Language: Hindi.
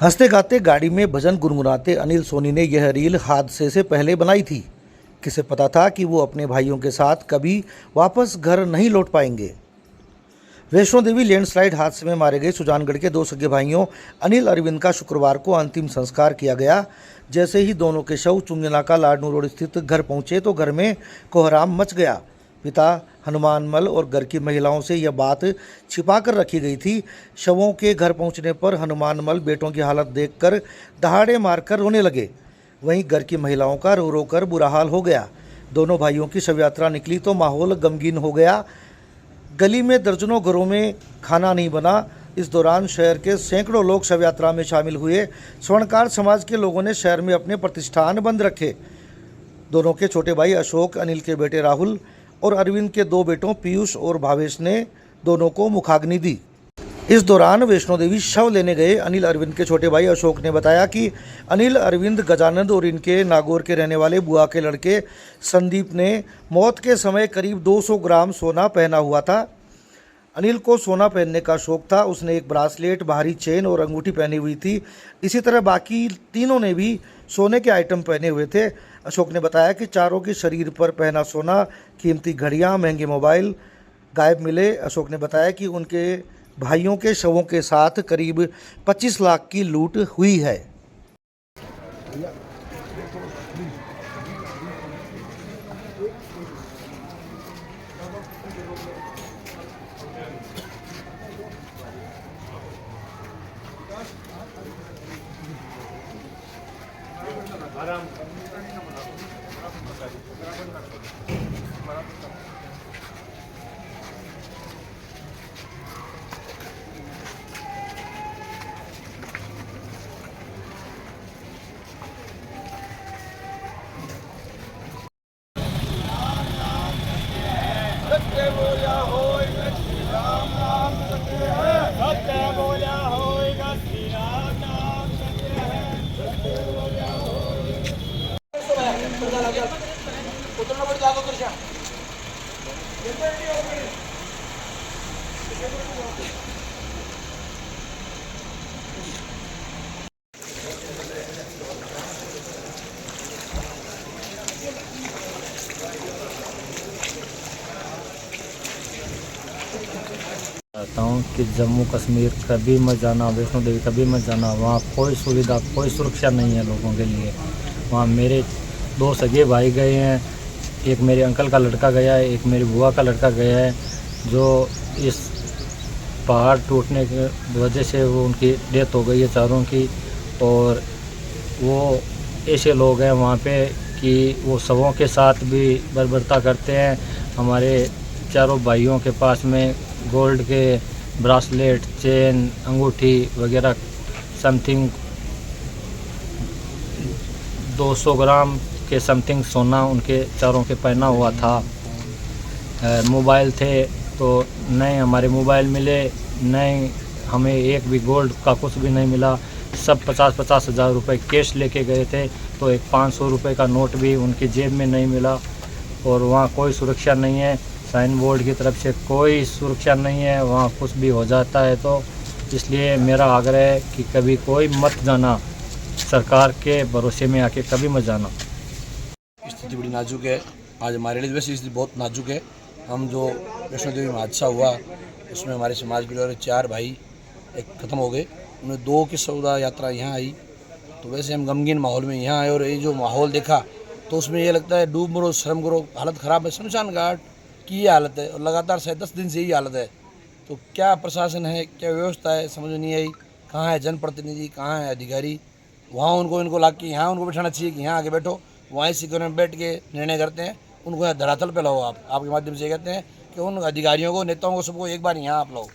हंसते गाते गाड़ी में भजन गुनगुनाते अनिल सोनी ने यह रील हादसे से पहले बनाई थी। किसे पता था कि वो अपने भाइयों के साथ कभी वापस घर नहीं लौट पाएंगे। वैष्णो देवी लैंडस्लाइड हादसे में मारे गए सुजानगढ़ के दो सगे भाइयों अनिल अरविंद का शुक्रवार को अंतिम संस्कार किया गया। जैसे ही दोनों के शव चुंगनाका लाडनू रोड स्थित घर पहुंचे तो घर में कोहराम मच गया। पिता हनुमानमल और घर की महिलाओं से यह बात छिपा कर रखी गई थी। शवों के घर पहुंचने पर हनुमानमल बेटों की हालत देखकर दहाड़े मारकर रोने लगे। वहीं घर की महिलाओं का रो रो कर बुरा हाल हो गया। दोनों भाइयों की शव यात्रा निकली तो माहौल गमगीन हो गया। गली में दर्जनों घरों में खाना नहीं बना। इस दौरान शहर के सैकड़ों लोग शव यात्रा में शामिल हुए। स्वर्णकार समाज के लोगों ने शहर में अपने प्रतिष्ठान बंद रखे। दोनों के छोटे भाई अशोक, अनिल के बेटे राहुल और अरविंद के दो बेटों पीयूष और भावेश ने दोनों को मुखाग्नि दी। इस दौरान वैष्णो देवी शव लेने गए अनिल अरविंद के छोटे भाई अशोक ने बताया कि अनिल अरविंद गजानंद और इनके नागौर के रहने वाले बुआ के लड़के संदीप ने मौत के समय करीब 200 ग्राम सोना पहना हुआ था। अनिल को सोना पहनने का शौक था। उसने एक ब्रासलेट, बाहरी चेन और अंगूठी पहनी हुई थी। इसी तरह बाकी तीनों ने भी सोने के आइटम पहने हुए थे। अशोक ने बताया कि चारों के शरीर पर पहना सोना, कीमती घड़ियां, महंगे मोबाइल गायब मिले। अशोक ने बताया कि उनके भाइयों के शवों के साथ करीब 25 लाख की लूट हुई है। चाहता हूँ कि जम्मू कश्मीर कभी मत जाना, वैष्णो देवी कभी मत जाना। वहाँ कोई सुविधा, कोई सुरक्षा नहीं है लोगों के लिए। वहाँ मेरे दो सगे भाई गए हैं, एक मेरे अंकल का लड़का गया है, एक मेरी बुआ का लड़का गया है, जो इस पहाड़ टूटने की वजह से वो उनकी डेथ हो गई है चारों की। और वो ऐसे लोग हैं वहाँ पे कि वो शवों के साथ भी बर्बरता करते हैं। हमारे चारों भाइयों के पास में गोल्ड के ब्रासलेट, चेन, अंगूठी वगैरह समथिंग 200 ग्राम के समथिंग सोना उनके चारों के पहना हुआ था। मोबाइल थे तो नए हमारे मोबाइल मिले, नए हमें एक भी गोल्ड का कुछ भी नहीं मिला। सब 50-50 हज़ार रुपये कैश लेके गए थे, तो एक 500 रुपये का नोट भी उनकी जेब में नहीं मिला। और वहाँ कोई सुरक्षा नहीं है, साइन बोर्ड की तरफ से कोई सुरक्षा नहीं है। वहाँ कुछ भी हो जाता है तो इसलिए मेरा आग्रह है कि कभी कोई मत जाना, सरकार के भरोसे में आके कभी मत जाना। स्थिति बड़ी नाजुक है। आज हमारे लिए वैसे स्थिति बहुत नाजुक है। हम जो वैष्णो देवी में हादसा हुआ उसमें हमारे समाज के लोग 4 भाई एक ख़त्म हो गए, उन्हें 2 की शव यात्रा यहाँ आई। तो वैसे हम गमगीन माहौल में यहाँ आए और ये जो माहौल देखा तो उसमें ये लगता है डूब मरो शर्म करो, हालत ख़राब है। शमशान घाट की ये हालत है और लगातार 10 दिन से यही हालत है। तो क्या प्रशासन है, क्या व्यवस्था है, समझ में नहीं आई। कहाँ है जनप्रतिनिधि, कहाँ है अधिकारी। वहाँ उनको इनको ला के यहाँ उनको बैठाना चाहिए कि यहाँ आके बैठो, वहाँ इसी कोने में बैठ के निर्णय करते हैं। उनको यहाँ धरातल पे लाओ। आपके माध्यम से कहते हैं कि उन अधिकारियों को, नेताओं को, सबको एक बार यहाँ आप लाओ।